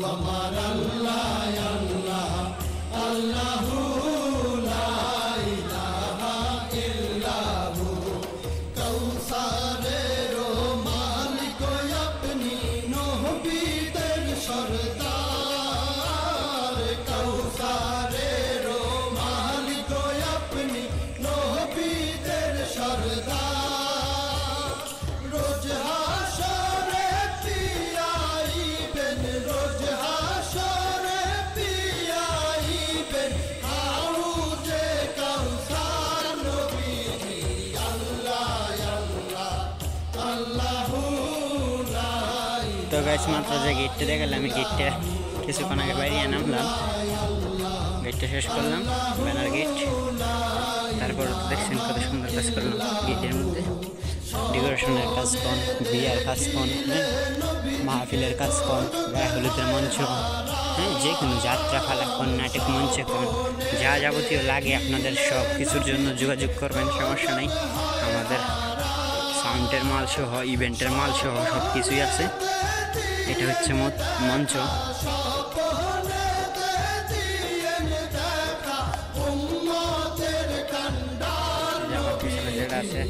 আমার আল্লাহ আল্লাহ আল্লাহু লা ইলাহা ইল্লাহু কাউসারের মালিক আপনি নবীদের সরদার কাউসারের মালিক আপনি নবীদের সরদার রোজ হাসরে পিয়াইবেন রোজ হাসরে পিয়াইবেন হাউজে কাউসার নবীজি আল্লাহ আল্লাহ আল্লাহু লা তো গাইস মাত্র যে গেটটা দেখালাম আমি গেটটা কিছুক্ষণ আগে বাইরে নামলাম গেটটা শেষ করলাম ব্যানার গেট তারপর দেখছেন কত সুন্দর কাজ করলাম গেটের মধ্যে ডেকোরেশনের কাজ কোন বিয়ার কাজ কোন মাহফিলের কাজ কোন গায়ে হলুদের মঞ্চ যে কোনো যাত্রা ফালা কোন নাটক মঞ্চে কোন যা যাবতীয় লাগে আপনাদের সব কিছুর জন্য যোগাযোগ করবেন সমস্যা নেই আমাদের সাউন্ডের মাল সহ ইভেন্টের মাল সহ সব কিছুই আছে এটা হচ্ছে মঞ্চ যেটা আছে